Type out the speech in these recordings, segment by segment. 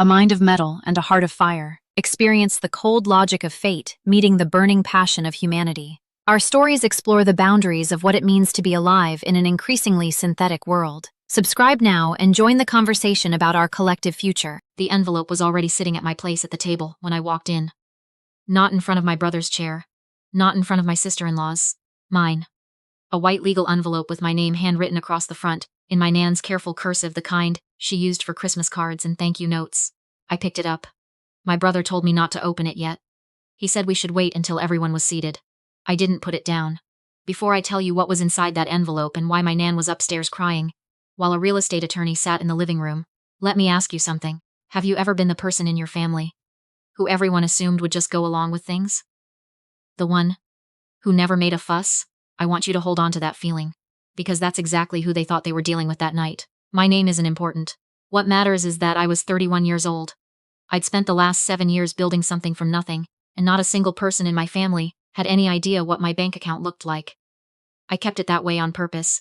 a mind of metal and a heart of fire, experience the cold logic of fate meeting the burning passion of humanity. Our stories explore the boundaries of what it means to be alive in an increasingly synthetic world. Subscribe now and join the conversation about our collective future. The envelope was already sitting at my place at the table when I walked in. Not in front of my brother's chair. Not in front of my sister-in-law's. Mine. A white legal envelope with my name handwritten across the front, in my Nan's careful cursive, the kind she used for Christmas cards and thank you notes. I picked it up. My brother told me not to open it yet. He said we should wait until everyone was seated. I didn't put it down. Before I tell you what was inside that envelope and why my Nan was upstairs crying, while a real estate attorney sat in the living room, let me ask you something. Have you ever been the person in your family who everyone assumed would just go along with things? The one who never made a fuss? I want you to hold on to that feeling, because that's exactly who they thought they were dealing with that night. My name isn't important. What matters is that I was 31 years old. I'd spent the last 7 years building something from nothing, and not a single person in my family had any idea what my bank account looked like. I kept it that way on purpose.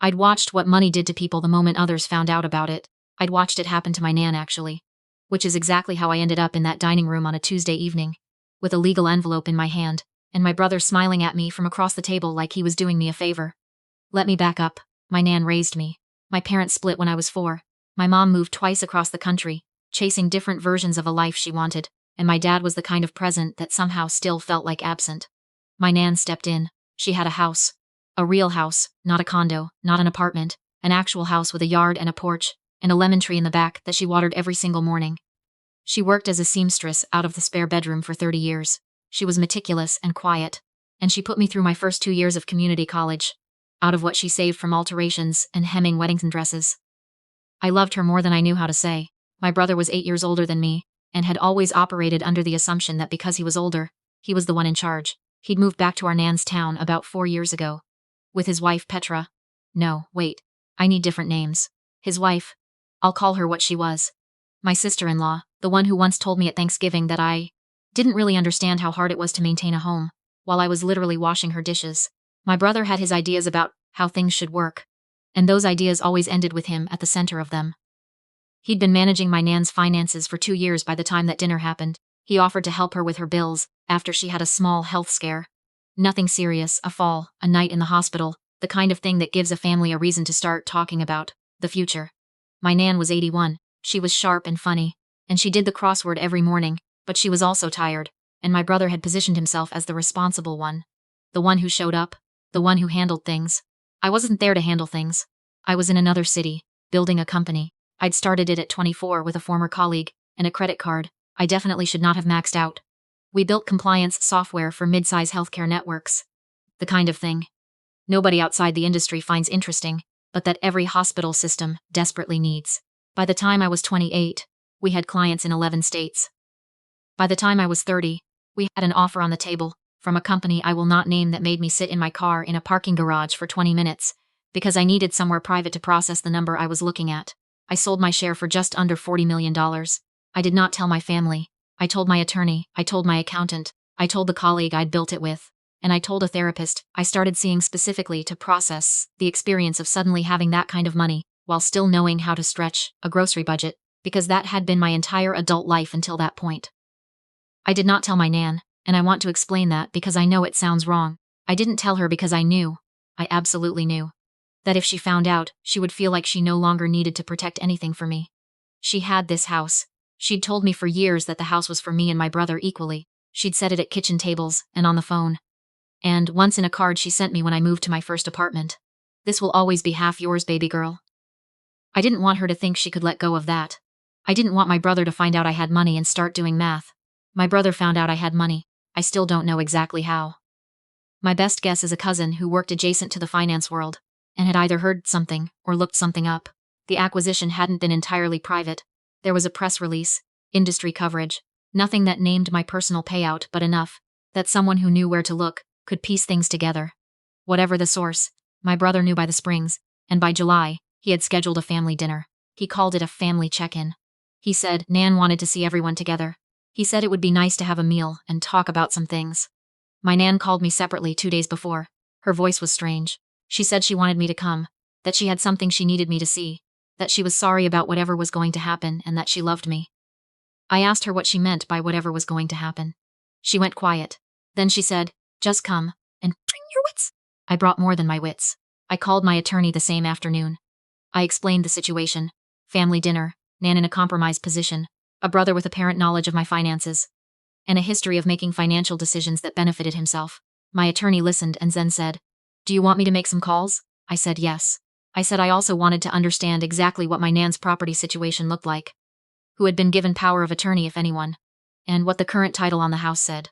I'd watched what money did to people the moment others found out about it. I'd watched it happen to my Nan, actually. Which is exactly how I ended up in that dining room on a Tuesday evening, with a legal envelope in my hand, and my brother smiling at me from across the table like he was doing me a favor. Let me back up. My Nan raised me. My parents split when I was 4. My mom moved twice across the country, chasing different versions of a life she wanted, and my dad was the kind of present that somehow still felt like absent. My Nan stepped in. She had a house. A real house, not a condo, not an apartment, an actual house with a yard and a porch, and a lemon tree in the back that she watered every single morning. She worked as a seamstress out of the spare bedroom for 30 years. She was meticulous and quiet, and she put me through my first 2 years of community college, out of what she saved from alterations and hemming wedding dresses. I loved her more than I knew how to say. My brother was 8 years older than me, and had always operated under the assumption that because he was older, he was the one in charge. He'd moved back to our Nan's town about 4 years ago. With his wife Petra. No, wait. I need different names. His wife. I'll call her what she was. My sister-in-law, the one who once told me at Thanksgiving that I didn't really understand how hard it was to maintain a home, while I was literally washing her dishes. My brother had his ideas about how things should work, and those ideas always ended with him at the center of them. He'd been managing my Nan's finances for 2 years by the time that dinner happened. He offered to help her with her bills after she had a small health scare. Nothing serious, a fall, a night in the hospital, the kind of thing that gives a family a reason to start talking about the future. My Nan was 81. She was sharp and funny, and she did the crossword every morning, but she was also tired, and my brother had positioned himself as the responsible one. The one who showed up, the one who handled things. I wasn't there to handle things. I was in another city, building a company. I'd started it at 24 with a former colleague, and a credit card I definitely should not have maxed out. We built compliance software for mid-size healthcare networks. The kind of thing nobody outside the industry finds interesting, but that every hospital system desperately needs. By the time I was 28, we had clients in 11 states. By the time I was 30, we had an offer on the table from a company I will not name that made me sit in my car in a parking garage for 20 minutes because I needed somewhere private to process the number I was looking at. I sold my share for just under $40 million. I did not tell my family. I told my attorney, I told my accountant, I told the colleague I'd built it with, and I told a therapist I started seeing specifically to process the experience of suddenly having that kind of money while still knowing how to stretch a grocery budget, because that had been my entire adult life until that point. I did not tell my Nan, and I want to explain that because I know it sounds wrong. I didn't tell her because I absolutely knew, that if she found out, she would feel like she no longer needed to protect anything for me. She had this house. She'd told me for years that the house was for me and my brother equally. She'd said it at kitchen tables and on the phone. And once in a card she sent me when I moved to my first apartment. This will always be half yours, baby girl. I didn't want her to think she could let go of that. I didn't want my brother to find out I had money and start doing math. My brother found out I had money. I still don't know exactly how. My best guess is a cousin who worked adjacent to the finance world and had either heard something or looked something up. The acquisition hadn't been entirely private. There was a press release, industry coverage, nothing that named my personal payout, but enough that someone who knew where to look could piece things together. Whatever the source, my brother knew by the springs, and by July, he had scheduled a family dinner. He called it a family check-in. He said Nan wanted to see everyone together. He said it would be nice to have a meal and talk about some things. My Nan called me separately 2 days before. Her voice was strange. She said she wanted me to come, that she had something she needed me to see. that she was sorry about whatever was going to happen and that she loved me. I asked her what she meant by whatever was going to happen. She went quiet. Then she said, "Just come and bring your wits." I brought more than my wits. I called my attorney the same afternoon. I explained the situation. Family dinner, Nan in a compromised position, a brother with apparent knowledge of my finances, and a history of making financial decisions that benefited himself. My attorney listened and then said, "Do you want me to make some calls?" I said yes. I said I also wanted to understand exactly what my Nan's property situation looked like, who had been given power of attorney if anyone, and what the current title on the house said.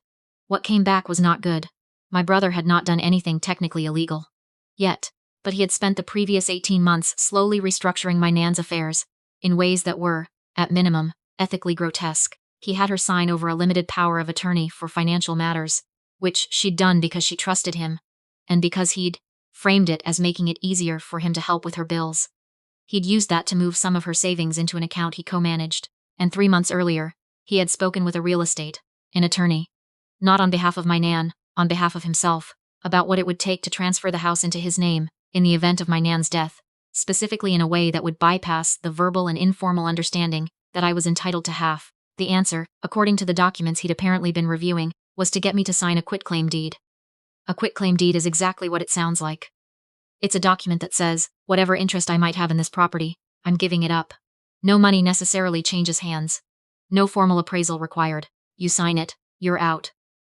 What came back was not good. My brother had not done anything technically illegal yet, but he had spent the previous 18 months slowly restructuring my Nan's affairs in ways that were, at minimum, ethically grotesque. He had her sign over a limited power of attorney for financial matters, which she'd done because she trusted him, and because he'd framed it as making it easier for him to help with her bills. He'd used that to move some of her savings into an account he co-managed, and 3 months earlier, he had spoken with a real estate, an attorney, not on behalf of my Nan, on behalf of himself, about what it would take to transfer the house into his name in the event of my Nan's death, specifically in a way that would bypass the verbal and informal understanding that I was entitled to half. The answer, according to the documents he'd apparently been reviewing, was to get me to sign a quitclaim deed. A quitclaim deed is exactly what it sounds like. It's a document that says, whatever interest I might have in this property, I'm giving it up. No money necessarily changes hands. No formal appraisal required. You sign it, you're out.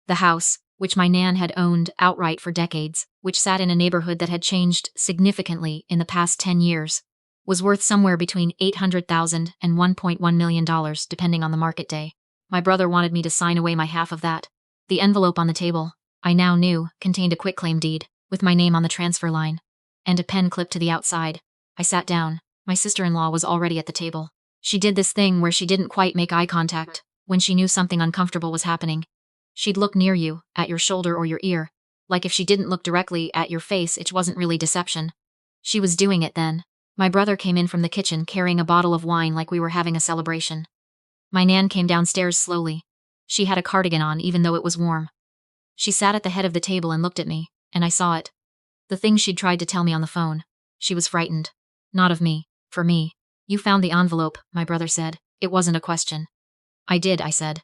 The house, which my Nan had owned outright for decades, which sat in a neighborhood that had changed significantly in the past 10 years, was worth somewhere between $800,000 and $1.1 million, depending on the market day. My brother wanted me to sign away my half of that. The envelope on the table, I now knew, contained a quitclaim deed, with my name on the transfer line, and a pen clipped to the outside. I sat down. My sister-in-law was already at the table. She did this thing where she didn't quite make eye contact when she knew something uncomfortable was happening. She'd look near you, at your shoulder or your ear, like if she didn't look directly at your face, it wasn't really deception. She was doing it then. My brother came in from the kitchen carrying a bottle of wine like we were having a celebration. My Nan came downstairs slowly. She had a cardigan on even though it was warm. She sat at the head of the table and looked at me, and I saw it. The thing she'd tried to tell me on the phone. She was frightened. Not of me. For me. "You found the envelope," my brother said. It wasn't a question. "I did," I said.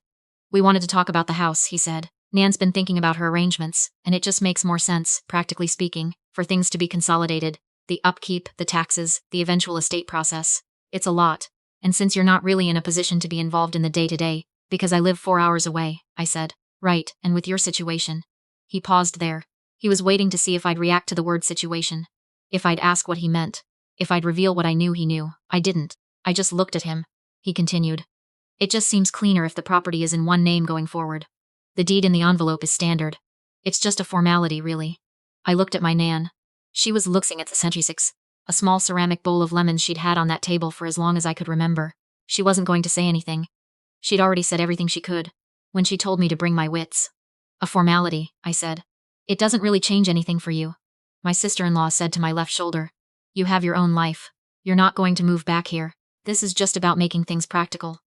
"We wanted to talk about the house," he said. "Nan's been thinking about her arrangements, and it just makes more sense, practically speaking, for things to be consolidated. The upkeep, the taxes, the eventual estate process. It's a lot. And since you're not really in a position to be involved in the day-to-day, because I live 4 hours away," I said. "Right, and with your situation." He paused there. He was waiting to see if I'd react to the word situation. If I'd ask what he meant. If I'd reveal what I knew he knew. I didn't. I just looked at him. He continued. "It just seems cleaner if the property is in one name going forward. The deed in the envelope is standard. It's just a formality, really." I looked at my Nan. She was looking at the Century 6, a small ceramic bowl of lemons she'd had on that table for as long as I could remember. She wasn't going to say anything. She'd already said everything she could when she told me to bring my wits. "A formality," I said. "It doesn't really change anything for you." My sister-in-law said to my left shoulder, "You have your own life. You're not going to move back here. This is just about making things practical."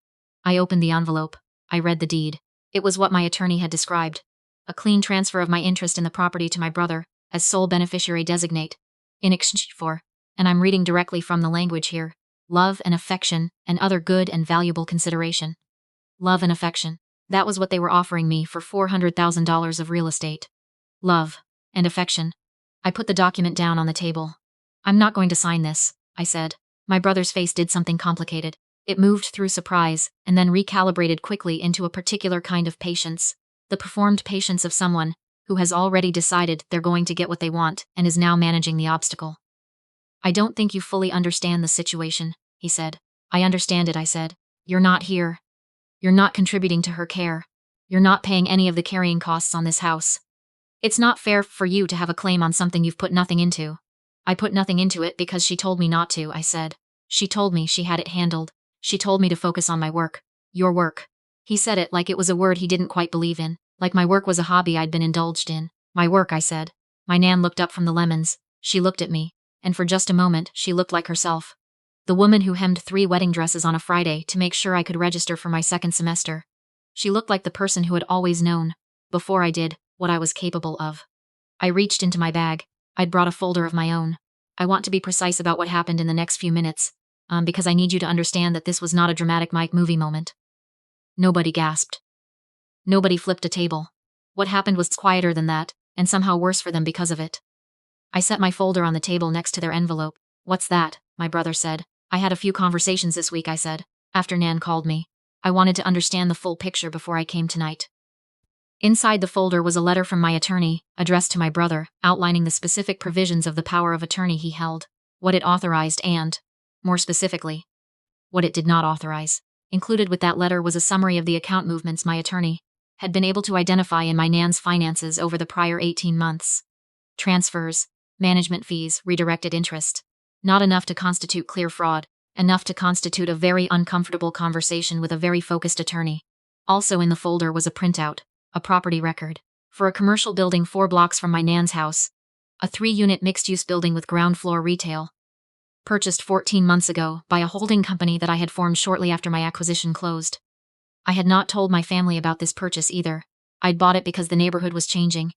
I opened the envelope. I read the deed. It was what my attorney had described. A clean transfer of my interest in the property to my brother, as sole beneficiary designate, in exchange for, and I'm reading directly from the language here, love and affection and other good and valuable consideration. Love and affection. That was what they were offering me for $400,000 of real estate. Love and affection. I put the document down on the table. "I'm not going to sign this," I said. My brother's face did something complicated. It moved through surprise and then recalibrated quickly into a particular kind of patience. The performed patience of someone who has already decided they're going to get what they want and is now managing the obstacle. "I don't think you fully understand the situation," he said. "I understand it," I said. "You're not here. You're not contributing to her care. You're not paying any of the carrying costs on this house. It's not fair for you to have a claim on something you've put nothing into." "I put nothing into it because she told me not to," I said. "She told me she had it handled. She told me to focus on my work." "Your work." He said it like it was a word he didn't quite believe in, like my work was a hobby I'd been indulged in. "My work," I said. My Nan looked up from the lemons. She looked at me, and for just a moment she looked like herself. The woman who hemmed 3 wedding dresses on a Friday to make sure I could register for my second semester. She looked like the person who had always known, before I did, what I was capable of. I reached into my bag. I'd brought a folder of my own. I want to be precise about what happened in the next few minutes, Because I need you to understand that this was not a dramatic Mike movie moment. Nobody gasped. Nobody flipped a table. What happened was quieter than that, and somehow worse for them because of it. I set my folder on the table next to their envelope. "What's that?" my brother said. "I had a few conversations this week," I said, after Nan called me. I wanted to understand the full picture before I came tonight. Inside the folder was a letter from my attorney, addressed to my brother, outlining the specific provisions of the power of attorney he held, what it authorized and, more specifically, what it did not authorize. Included with that letter was a summary of the account movements my attorney had been able to identify in my Nan's finances over the prior 18 months. Transfers, management fees, redirected interest. Not enough to constitute clear fraud, enough to constitute a very uncomfortable conversation with a very focused attorney. Also in the folder was a printout, a property record, for a commercial building 4 blocks from my Nan's house, a 3-unit mixed-use building with ground floor retail, purchased 14 months ago by a holding company that I had formed shortly after my acquisition closed. I had not told my family about this purchase either. I'd bought it because the neighborhood was changing,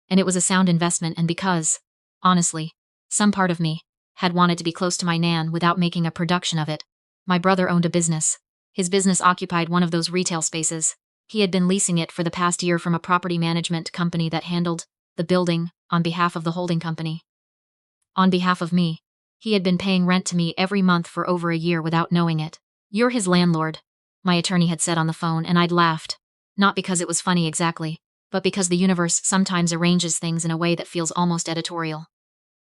and it was a sound investment, and because, honestly, some part of me had wanted to be close to my Nan without making a production of it. My brother owned a business. His business occupied one of those retail spaces. He had been leasing it for the past year from a property management company that handled the building on behalf of the holding company. On behalf of me, he had been paying rent to me every month for over a year without knowing it. "You're his landlord," my attorney had said on the phone, and I'd laughed. Not because it was funny exactly, but because the universe sometimes arranges things in a way that feels almost editorial.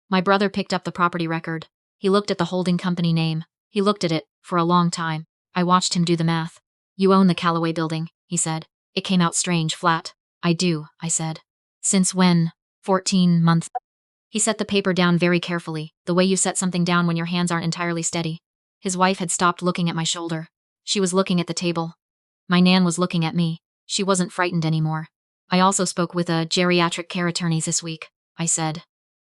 My brother picked up the property record. He looked at the holding company name. He looked at it for a long time. I watched him do the math. "You own the Callaway building," he said. It came out strange, flat. "I do," I said. "Since when?" 14 months. He set the paper down very carefully, the way you set something down when your hands aren't entirely steady. His wife had stopped looking at my shoulder. She was looking at the table. My Nan was looking at me. She wasn't frightened anymore. "I also spoke with a geriatric care attorney this week," I said.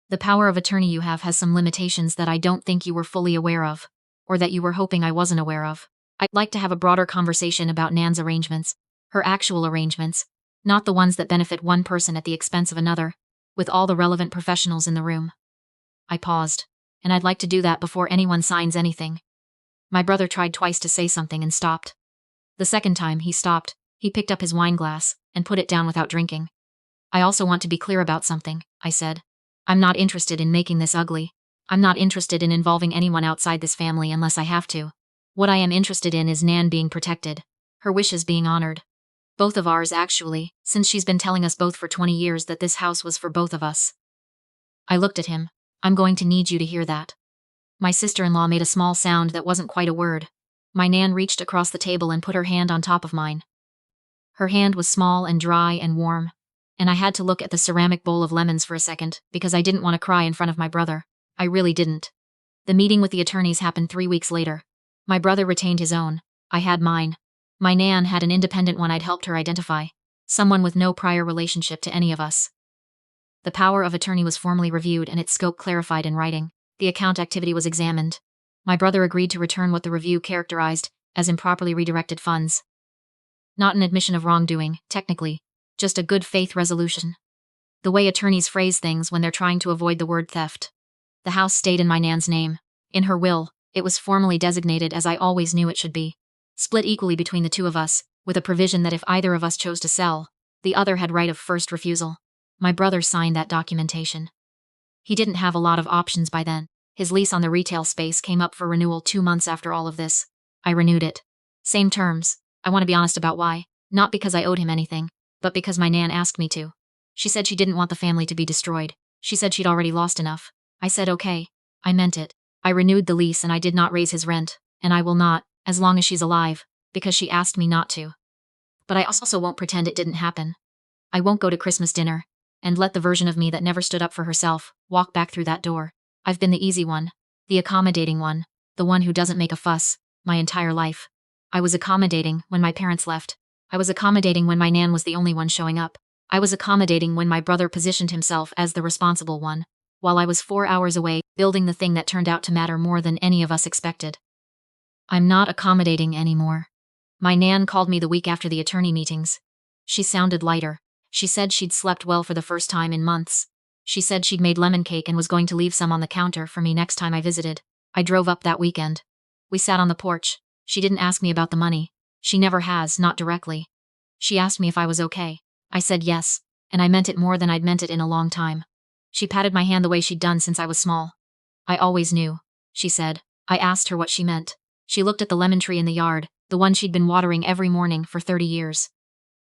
"The power of attorney you have has some limitations that I don't think you were fully aware of, or that you were hoping I wasn't aware of. I'd like to have a broader conversation about Nan's arrangements, her actual arrangements, not the ones that benefit one person at the expense of another, with all the relevant professionals in the room." I paused, and I'd like to do that before anyone signs anything. My brother tried twice to say something and stopped. The second time he stopped, he picked up his wine glass and put it down without drinking. "I also want to be clear about something," I said. "I'm not interested in making this ugly. I'm not interested in involving anyone outside this family unless I have to. What I am interested in is Nan being protected, her wishes being honored. Both of ours, actually, since she's been telling us both for 20 years that this house was for both of us." I looked at him. "I'm going to need you to hear that." My sister-in-law made a small sound that wasn't quite a word. My Nan reached across the table and put her hand on top of mine. Her hand was small and dry and warm, and I had to look at the ceramic bowl of lemons for a second because I didn't want to cry in front of my brother. I really didn't. The meeting with the attorneys happened 3 weeks later. My brother retained his own. I had mine. My Nan had an independent one I'd helped her identify, someone with no prior relationship to any of us. The power of attorney was formally reviewed and its scope clarified in writing. The account activity was examined. My brother agreed to return what the review characterized as improperly redirected funds. Not an admission of wrongdoing, technically, just a good faith resolution. The way attorneys phrase things when they're trying to avoid the word theft. The house stayed in my Nan's name. In her will, it was formally designated as I always knew it should be. Split equally between the two of us, with a provision that if either of us chose to sell, the other had right of first refusal. My brother signed that documentation. He didn't have a lot of options by then. His lease on the retail space came up for renewal 2 months after all of this. I renewed it. Same terms. I want to be honest about why. Not because I owed him anything, but because my Nan asked me to. She said she didn't want the family to be destroyed. She said she'd already lost enough. I said okay. I meant it. I renewed the lease and I did not raise his rent, and I will not, as long as she's alive, because she asked me not to. But I also won't pretend it didn't happen. I won't go to Christmas dinner, and let the version of me that never stood up for herself walk back through that door. I've been the easy one, the accommodating one, the one who doesn't make a fuss, my entire life. I was accommodating when my parents left. I was accommodating when my Nan was the only one showing up. I was accommodating when my brother positioned himself as the responsible one, while I was 4 hours away, building the thing that turned out to matter more than any of us expected. I'm not accommodating anymore. My Nan called me the week after the attorney meetings. She sounded lighter. She said she'd slept well for the first time in months. She said she'd made lemon cake and was going to leave some on the counter for me next time I visited. I drove up that weekend. We sat on the porch. She didn't ask me about the money. She never has, not directly. She asked me if I was okay. I said yes, and I meant it more than I'd meant it in a long time. She patted my hand the way she'd done since I was small. I always knew, she said. I asked her what she meant. She looked at the lemon tree in the yard, the one she'd been watering every morning for 30 years.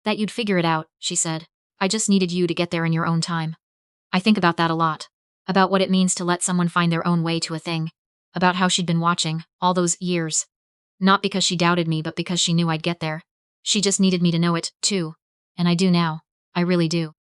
That you'd figure it out, she said. I just needed you to get there in your own time. I think about that a lot. About what it means to let someone find their own way to a thing. About how she'd been watching, all those years. Not because she doubted me, but because she knew I'd get there. She just needed me to know it, too. And I do now. I really do.